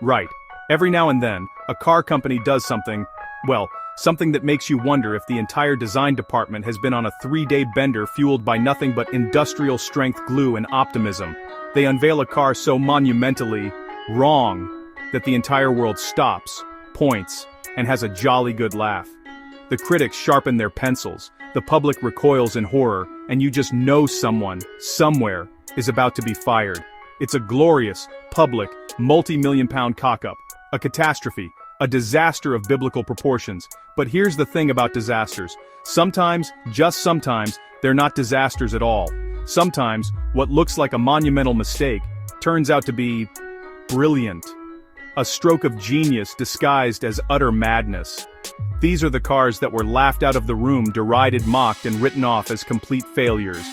Right. Every now and then, a car company does something, well, something that makes you wonder if the entire design department has been on a 3-day bender fueled by nothing but industrial-strength glue and optimism. They unveil a car so monumentally wrong that the entire world stops, points, and has a jolly good laugh. The critics sharpen their pencils, the public recoils in horror, and you just know someone, somewhere, is about to be fired. It's a glorious, public, multi-million-pound cock-up, a catastrophe, a disaster of biblical proportions. But here's the thing about disasters. Sometimes, just sometimes, they're not disasters at all. Sometimes, what looks like a monumental mistake turns out to be brilliant. A stroke of genius disguised as utter madness. These are the cars that were laughed out of the room, derided, mocked, and written off as complete failures.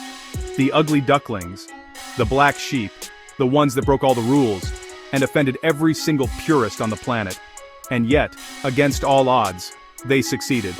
The ugly ducklings, the black sheep, the ones that broke all the rules, and offended every single purist on the planet. And yet, against all odds, they succeeded.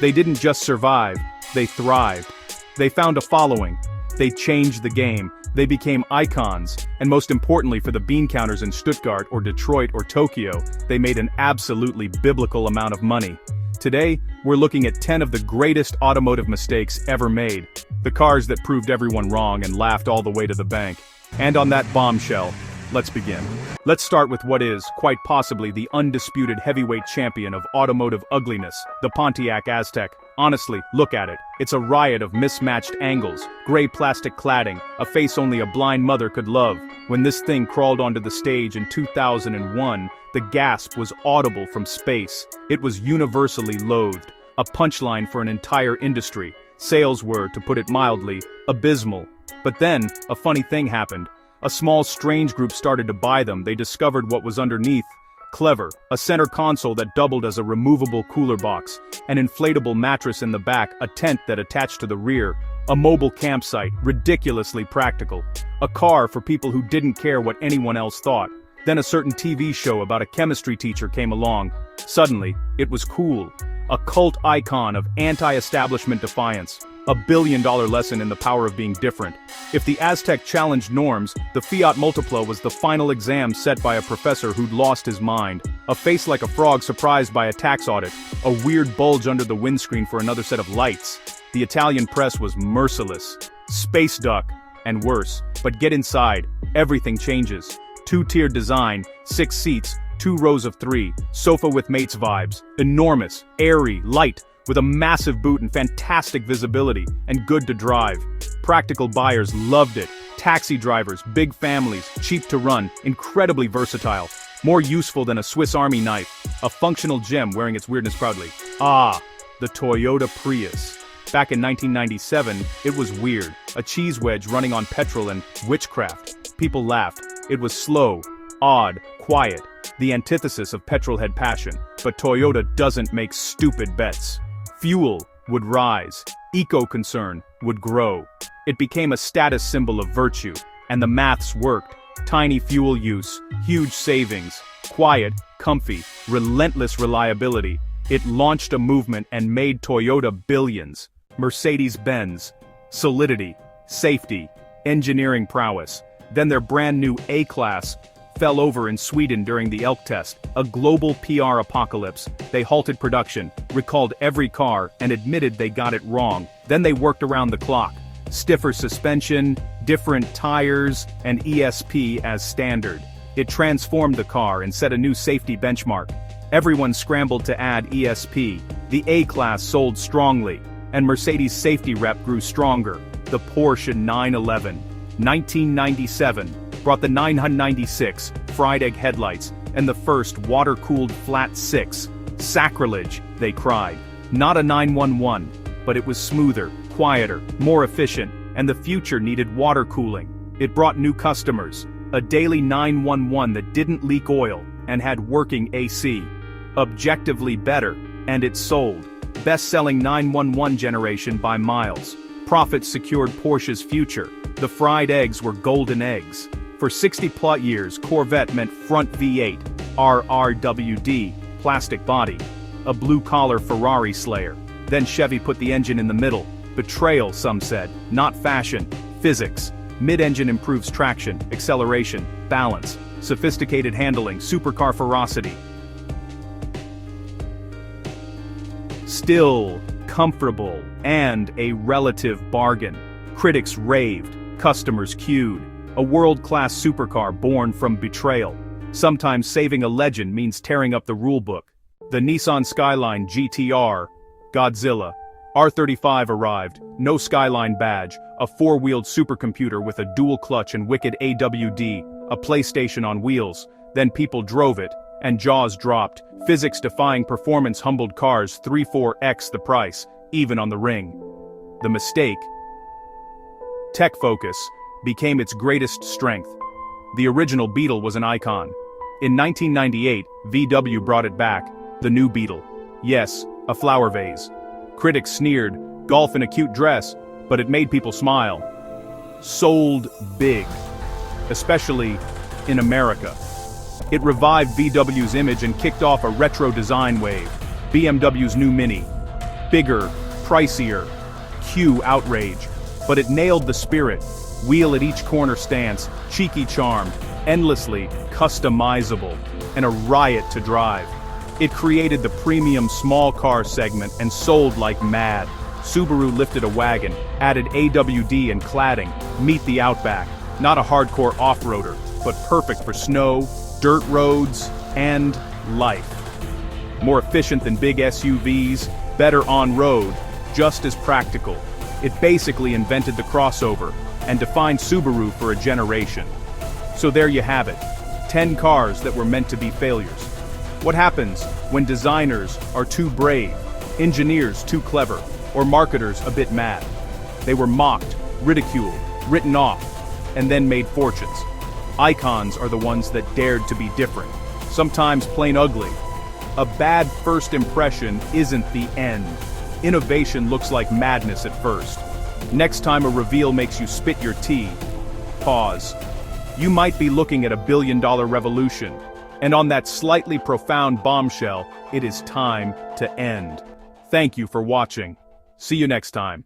They didn't just survive, they thrived. They found a following. They changed the game. They became icons, and most importantly for the bean counters in Stuttgart or Detroit or Tokyo, they made an absolutely biblical amount of money. Today, we're looking at 10 of the greatest automotive mistakes ever made. The cars that proved everyone wrong and laughed all the way to the bank. And on that bombshell, let's begin. Let's start with what is, quite possibly, the undisputed heavyweight champion of automotive ugliness, the Pontiac Aztek. Honestly, look at it. It's a riot of mismatched angles, gray plastic cladding, a face only a blind mother could love. When this thing crawled onto the stage in 2001, the gasp was audible from space. It was universally loathed, a punchline for an entire industry. Sales were, to put it mildly, abysmal. But then, a funny thing happened. A small strange group started to buy them. They discovered what was underneath. Clever, a center console that doubled as a removable cooler box, an inflatable mattress in the back, a tent that attached to the rear, a mobile campsite, ridiculously practical, a car for people who didn't care what anyone else thought. Then a certain TV show about a chemistry teacher came along. Suddenly, it was cool. A cult icon of anti-establishment defiance. A billion-dollar lesson in the power of being different. If the Aztek challenged norms, the Fiat Multipla was the final exam set by a professor who'd lost his mind. A face like a frog surprised by a tax audit. A weird bulge under the windscreen for another set of lights. The Italian press was merciless. Space duck. And worse. But get inside. Everything changes. 2-tiered design, 6 seats, 2 rows of 3, sofa with mates vibes. Enormous, airy, light, with a massive boot and fantastic visibility, and good to drive. Practical buyers loved it. Taxi drivers, big families, cheap to run, incredibly versatile. More useful than a Swiss Army knife. A functional gem wearing its weirdness proudly. Ah, the Toyota Prius. Back in 1997, it was weird. A cheese wedge running on petrol and witchcraft. People laughed. It was slow, odd, quiet. The antithesis of petrolhead passion. But Toyota doesn't make stupid bets. Fuel would rise, eco-concern would grow. It became a status symbol of virtue, and the maths worked. Tiny fuel use, huge savings, quiet, comfy, relentless reliability. It launched a movement and made Toyota billions. Mercedes-Benz, solidity, safety, engineering prowess. Then their brand new A-Class fell over in Sweden during the Elk test, a global PR apocalypse. They halted production, recalled every car, and admitted they got it wrong. Then they worked around the clock. Stiffer suspension, different tires, and ESP as standard. It transformed the car and set a new safety benchmark. Everyone scrambled to add ESP. The A-Class sold strongly, and Mercedes' safety rep grew stronger. The Porsche 911, 1997. Brought the 996 fried egg headlights and the first water-cooled flat 6. Sacrilege, they cried. Not a 911, but it was smoother, quieter, more efficient, and the future needed water cooling. It brought new customers, a daily 911 that didn't leak oil and had working AC. Objectively better, and it sold. Best-selling 911 generation by miles. Profits secured Porsche's future. The fried eggs were golden eggs. For 60+ years, Corvette meant front V8, RRWD, plastic body. A blue-collar Ferrari slayer. Then Chevy put the engine in the middle. Betrayal, some said, not fashion. Physics. Mid-engine improves traction, acceleration, balance. sophisticated handling, supercar ferocity. Still, comfortable, and a relative bargain. Critics raved, customers queued. A world-class supercar born from betrayal. Sometimes saving a legend means tearing up the rulebook. The Nissan Skyline GT-R, Godzilla. R35 arrived, no Skyline badge, a four-wheeled supercomputer with a dual clutch and wicked AWD, a PlayStation on wheels. Then people drove it, and jaws dropped. Physics-defying performance humbled cars 3-4x the price, even on the ring. The mistake? Tech focus became its greatest strength. The original Beetle was an icon. In 1998, VW brought it back, the new Beetle. Yes, a flower vase. Critics sneered, golf in a cute dress, but it made people smile. Sold big. Especially in America. It revived VW's image and kicked off a retro design wave. BMW's new Mini. Bigger, pricier, Q outrage. But it nailed the spirit. Wheel at each corner stance, cheeky charm, endlessly customizable, and a riot to drive. It created the premium small car segment and sold like mad. Subaru lifted a wagon, added AWD and cladding. Meet the Outback. Not a hardcore off-roader, but perfect for snow, dirt roads, and life. More efficient than big SUVs, better on-road, just as practical. It basically invented the crossover and defined Subaru for a generation. So there you have it. 10 cars that were meant to be failures. What happens when designers are too brave, engineers too clever, or marketers a bit mad? They were mocked, ridiculed, written off, and then made fortunes. Icons are the ones that dared to be different, sometimes plain ugly. A bad first impression isn't the end. Innovation looks like madness at first. Next time a reveal makes you spit your tea, pause. You might be looking at a billion-dollar revolution. And on that slightly profound bombshell, it is time to end. Thank you for watching. See you next time.